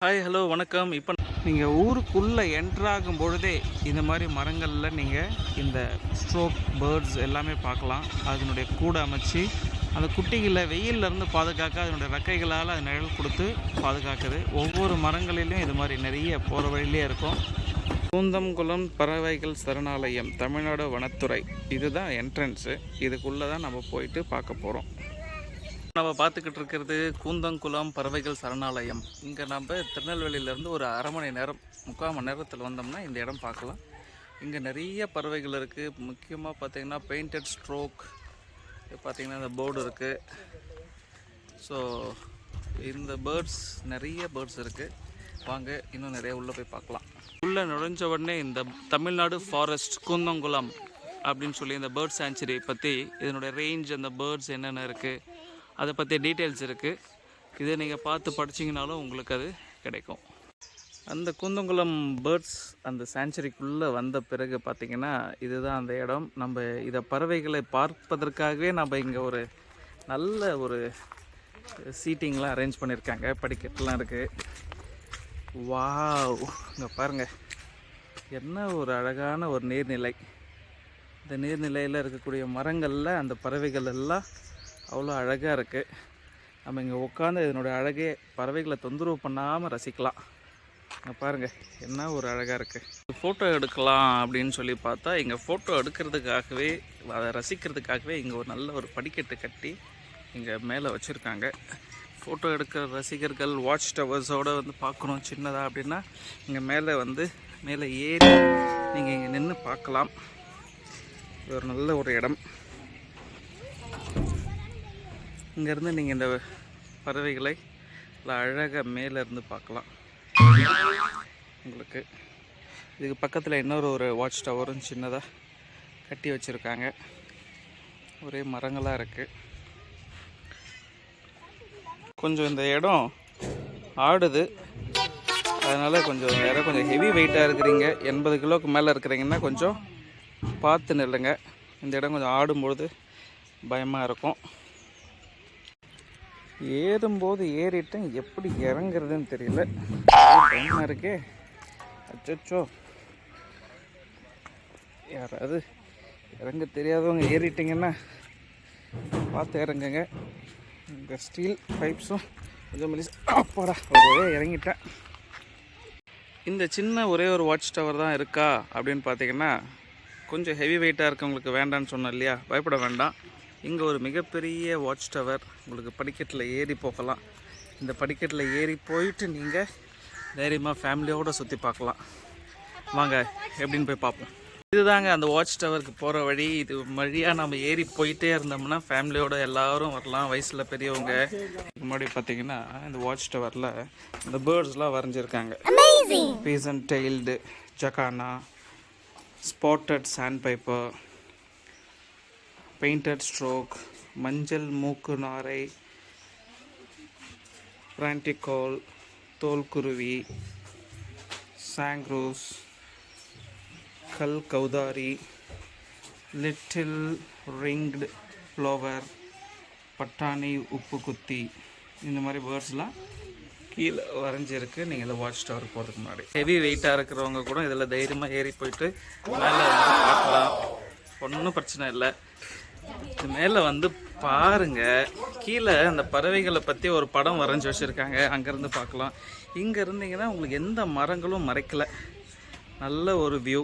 Hi hello வணக்கம். இப்போ நீங்கள் ஊருக்குள்ளே என்ட்ராகும் பொழுதே இந்த மாதிரி மரங்களில் நீங்கள் இந்த ஸ்ட்ரோக் பேர்ட்ஸ் எல்லாமே பார்க்கலாம். அதனுடைய கூடை அமைச்சு அந்த குட்டிகளை வெயிலிருந்து பாதுகாக்க அதனுடைய ரெக்கைகளால் அது நிழல் கொடுத்து பாதுகாக்குது. ஒவ்வொரு மரங்களிலையும் இது மாதிரி நிறைய போகிற வழியிலே இருக்கும். கூந்தங்குளம் பறவைகள் சரணாலயம், தமிழ்நாடு வனத்துறை, இதுதான் என்ட்ரன்ஸு. இதுக்குள்ளே தான் நம்ம போயிட்டு பார்க்க போகிறோம். நம்ம பார்த்துக்கிட்டு இருக்கிறது கூந்தங்குளம் பறவைகள் சரணாலயம். இங்கே நம்ம திருநெல்வேலியிலேருந்து ஒரு அரை மணி நேரம் 3/4 மணி நேரத்தில் வந்தோம்னா இந்த இடம் பார்க்கலாம். இங்கே நிறைய பறவைகள் இருக்குது. முக்கியமாக பார்த்திங்கன்னா பெயிண்டட் ஸ்ட்ரோக், பார்த்திங்கன்னா இந்த போர்டு இருக்குது. ஸோ இந்த பேர்ட்ஸ், நிறைய பேர்ட்ஸ் இருக்குது. வாங்க இன்னும் நிறைய உள்ளே போய் பார்க்கலாம். உள்ளே நுழைஞ்ச உடனே இந்த தமிழ்நாடு ஃபாரஸ்ட் கூந்தங்குளம் அப்படின்னு சொல்லி இந்த பேர்ட் சாங்சுரி பற்றி, இதனுடைய ரேஞ்ச், அந்த பேர்ட்ஸ் என்னென்ன இருக்குது, அதை பற்றி டீட்டெயில்ஸ் இருக்குது. இதை நீங்கள் பார்த்து படிச்சிங்கனாலும் உங்களுக்கு அது கிடைக்கும். அந்த கூந்தங்குளம் பேர்ட்ஸ் அந்த சாங்சுரிக்குள்ளே வந்த பிறகு பார்த்திங்கன்னா இதுதான் அந்த இடம். நம்ம இதை பறவைகளை பார்ப்பதற்காகவே நம்ம இங்கே ஒரு நல்ல ஒரு சீட்டிங்லாம் அரேஞ்ச் பண்ணியிருக்காங்க. படிக்கட்டுலாம் இருக்குது. வாவ், இங்கே பாருங்கள், என்ன ஒரு அழகான ஒரு நீர்நிலை. இந்த நீர்நிலையில் இருக்கக்கூடிய மரங்களில் அந்த பறவைகள் எல்லாம் அவ்வளோ அழகாக இருக்குது. நம்ம இங்கே உட்காந்து இதனுடைய அழகே பறவைகளை தொந்தரவு பண்ணாமல் ரசிக்கலாம். இங்கே பாருங்கள், என்ன ஒரு அழகாக இருக்குது. ஃபோட்டோ எடுக்கலாம் அப்படின்னு சொல்லி பார்த்தா இங்கே ஃபோட்டோ எடுக்கிறதுக்காகவே, அதை ரசிக்கிறதுக்காகவே இங்கே ஒரு நல்ல ஒரு படிக்கட்டு கட்டி இங்கே மேலே வச்சுருக்காங்க. ஃபோட்டோ எடுக்கிற ரசிகர்கள் வாட்ச் டவர்ஸோடு வந்து பார்க்கணும் சின்னதாக அப்படின்னா இங்கே மேலே ஏறி நீங்கள் இங்கே நின்று பார்க்கலாம். இது ஒரு நல்ல ஒரு இடம். இங்கேருந்து நீங்கள் இந்த பறவைகளை அழகாக மேலேருந்து பார்க்கலாம். உங்களுக்கு இதுக்கு பக்கத்தில் இன்னொரு ஒரு வாட்ச் டவரும் சின்னதாக கட்டி வச்சுருக்காங்க. ஒரே மரங்களாக இருக்குது. கொஞ்சம் இந்த இடம் ஆடுது, அதனால் கொஞ்சம் ஹெவி வெயிட்டாக இருக்கிறீங்க, 80 கிலோவுக்கு மேலே இருக்கிறீங்கன்னா கொஞ்சம் பார்த்து நில்லுங்க. இந்த இடம் கொஞ்சம் ஆடும்பொழுது பயமாக இருக்கும். ஏறும்போது ஏறிட்டேன், எப்படி இறங்குறதுன்னு தெரியல, பயமாக இருக்கே. அச்சோ, யாராவது இறங்க தெரியாதவங்க ஏறிட்டிங்கன்னா பார்த்து இறங்குங்க. இந்த ஸ்டீல் பைப்ஸும் கொஞ்சம் அப்பாடா இறங்கிட்டேன். இந்த சின்ன ஒரே ஒரு வாட்ச் டவர் தான் இருக்கா அப்படின்னு பார்த்தீங்கன்னா, கொஞ்சம் ஹெவி வெயிட்டாக இருக்கவங்களுக்கு வேண்டான்னு சொன்னேன் இல்லையா, பயப்பட வேண்டாம். இங்கே ஒரு மிகப்பெரிய வாட்ச் டவர், உங்களுக்கு படிக்கட்டில் ஏறி போகலாம். இந்த படிக்கட்டில் ஏறி போயிட்டு நீங்கள் தைரியமாக ஃபேமிலியோடு சுற்றி பார்க்கலாம். வாங்க எப்படின்னு போய் பார்ப்போம். இதுதாங்க அந்த வாட்ச் டவருக்கு போகிற வழி. இது வழியாக நம்ம ஏறி போயிட்டே இருந்தோம்னா ஃபேமிலியோடு எல்லோரும் வரலாம், வயசில் பெரியவங்க. முன்னாடி பார்த்தீங்கன்னா இந்த வாட்ச் டவரில் இந்த பேர்ட்ஸ்லாம் வரைஞ்சிருக்காங்க. Pheasant tailed jacana, spotted sandpiper, painted stork, மஞ்சள் மூக்கு நாரை, பிரான்டிகோல், தோல்குருவி, சாங்க்ரூஸ், கல் கௌதாரி, லிட்டில் ரிங்க்டு ஃப்ளவர், பட்டாணி உப்பு குத்தி, இந்த மாதிரி பேர்ட்ஸ்லாம் கீழே வரைஞ்சிருக்கு. நீங்கள் இந்த வாட்ச் டவர் போகிறதுக்கு முன்னாடி ஹெவி வெயிட்டாக இருக்கிறவங்க கூட இதில் தைரியமாக ஏறி போயிட்டு மேலே வந்து பார்க்கலாம். ஒன்றும் பிரச்சனை இல்லை. இது மேலே வந்து பாருங்கள், கீழே அந்த பறவைகளை பற்றி ஒரு படம் வரைஞ்சி வச்சுருக்காங்க. அங்கேருந்து பார்க்கலாம். இங்கே இருந்தீங்கன்னா உங்களுக்கு எந்த மரங்களும் மறைக்கலை, நல்ல ஒரு வியூ.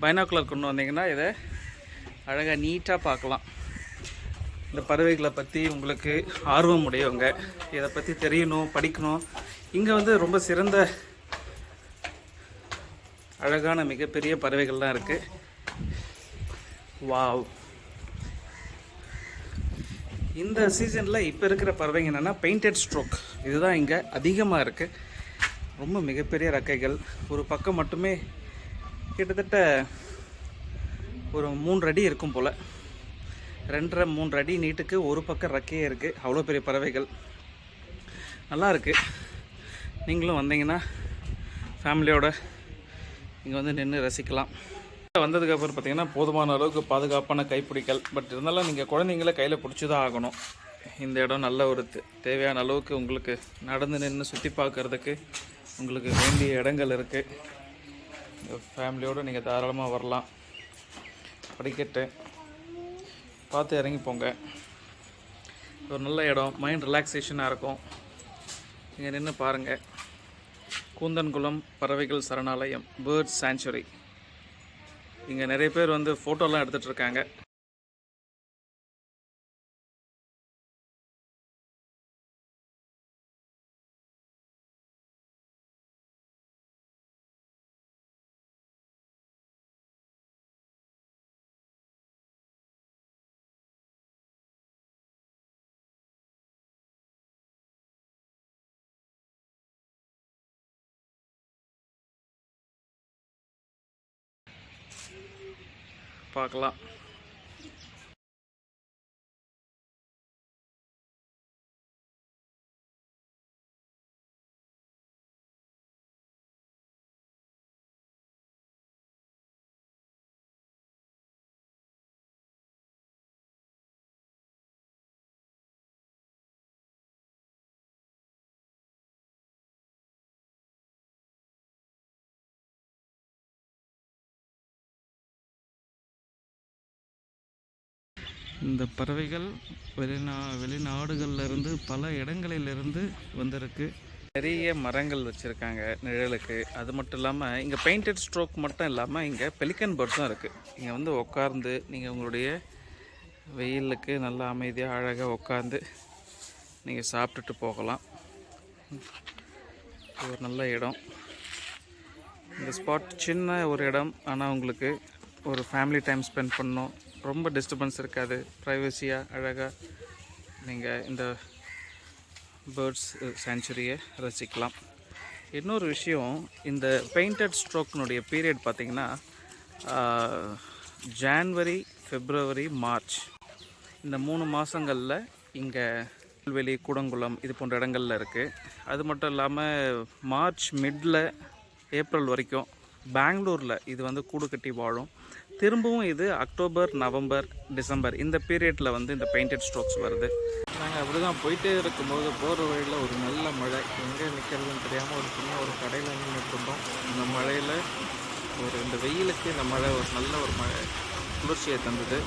பைனாக்குலர் கொண்டு வந்தீங்கன்னா இதை அழகாக நீட்டாக பார்க்கலாம். இந்த பறவைகளை பற்றி உங்களுக்கு ஆர்வம் உடையவங்க, இதை பற்றி தெரியணும், படிக்கணும், இங்கே வந்து ரொம்ப சிறந்த அழகான மிகப்பெரிய பறவைகள்லாம் இருக்குது. வாவ், இந்த சீசனில் இப்போ இருக்கிற பறவைங்க என்னென்னா பெயிண்டட் ஸ்ட்ரோக், இதுதான் இங்கே அதிகமாக இருக்குது. ரொம்ப மிகப்பெரிய ரெக்கைகள். ஒரு பக்கம் மட்டுமே கிட்டத்தட்ட ஒரு 3 அடி இருக்கும் போல், 2.5-3 அடி நீட்டுக்கு ஒரு பக்கம் ரெக்கையே இருக்குது. அவ்வளோ பெரிய பறவைகள், நல்லா இருக்குது. நீங்களும் வந்தீங்கன்னா ஃபேமிலியோட இங்கே வந்து நின்று ரசிக்கலாம். வந்ததுக்கப்புறம் பார்த்திங்கன்னா போதுமான அளவுக்கு பாதுகாப்பான கைப்பிடிக்கல். பட் இருந்தாலும் நீங்கள் குழந்தைங்கள கையில் பிடிச்சி தான் ஆகணும். இந்த இடம் நல்ல ஒரு தேவையான அளவுக்கு உங்களுக்கு நடந்து நின்று சுற்றி பார்க்குறதுக்கு உங்களுக்கு வேண்டிய இடங்கள் இருக்குது. ஃபேமிலியோடு நீங்கள் தாராளமாக வரலாம். படிக்கட்டு பார்த்து இறங்கி போங்க. ஒரு நல்ல இடம், மைண்ட் ரிலாக்ஸேஷனாக இருக்கும். இங்கே நின்று பாருங்கள். கூந்தன்குளம் பறவைகள் சரணாலயம், பேர்ட் சாங்சுரி. இங்கே நிறைய பேர் வந்து ஃபோட்டோலாம் எடுத்துகிட்டு இருக்காங்க. பார்க்கலாம். இந்த பறவைகள் வெளிநாடுகளிலிருந்து பல இடங்களிலிருந்து வந்திருக்கு. நிறைய மரங்கள் வச்சுருக்காங்க நிழலுக்கு. அது மட்டும் இல்லாமல் இங்கே பெயிண்டட் ஸ்ட்ரோக் மட்டும் இல்லாமல் இங்கே பெலிக்கன் பேர்ட்ஸும் இருக்குது. இங்கே வந்து உட்கார்ந்து நீங்கள் உங்களுடைய வெயிலுக்கு நல்லா அமைதியாக அழகாக உட்காந்து நீங்கள் சாப்பிட்டுட்டு போகலாம். இது ஒரு நல்ல இடம். இந்த ஸ்பாட் சின்ன ஒரு இடம், ஆனால் உங்களுக்கு ஒரு ஃபேமிலி டைம் ஸ்பெண்ட் பண்ணணும். ரொம்ப டிஸ்டர்பன்ஸ் இருக்காது. ப்ரைவசியாக அழகாக நீங்கள் இந்த பேர்ட்ஸ் சாங்சுரியை ரசிக்கலாம். இன்னொரு விஷயம், இந்த பெயிண்டட் ஸ்ட்ரோக்னுடைய பீரியட் பார்த்திங்கன்னா ஜான்வரி, ஃபெப்ரவரி, மார்ச் இந்த 3 மாதங்களில் இங்கே திருநெல்வேலி, கூடங்குளம் இது போன்ற இடங்களில் இருக்குது. அது மட்டும் இல்லாமல் மார்ச் மிடில் ஏப்ரல் வரைக்கும் பெங்களூரில் இது வந்து கூடு கட்டி வாழும். திரும்பவும் இது அக்டோபர், நவம்பர், டிசம்பர் இந்த பீரியடில் வந்து இந்த பெயிண்டட் ஸ்ட்ரோக்ஸ் வருது. நாங்கள் அப்படி தான் போயிட்டே இருக்கும்போது போகிற வழியில் ஒரு நல்ல மழை, எங்கே நிற்கிறதுன்னு தெரியாமல் ஒரு சின்ன ஒரு கடையில் நின்றுட்டுருந்தோம். இந்த மழையில் இந்த வெயிலுக்கு இந்த மழை ஒரு நல்ல ஒரு மழை குளிர்ச்சியை தந்தது.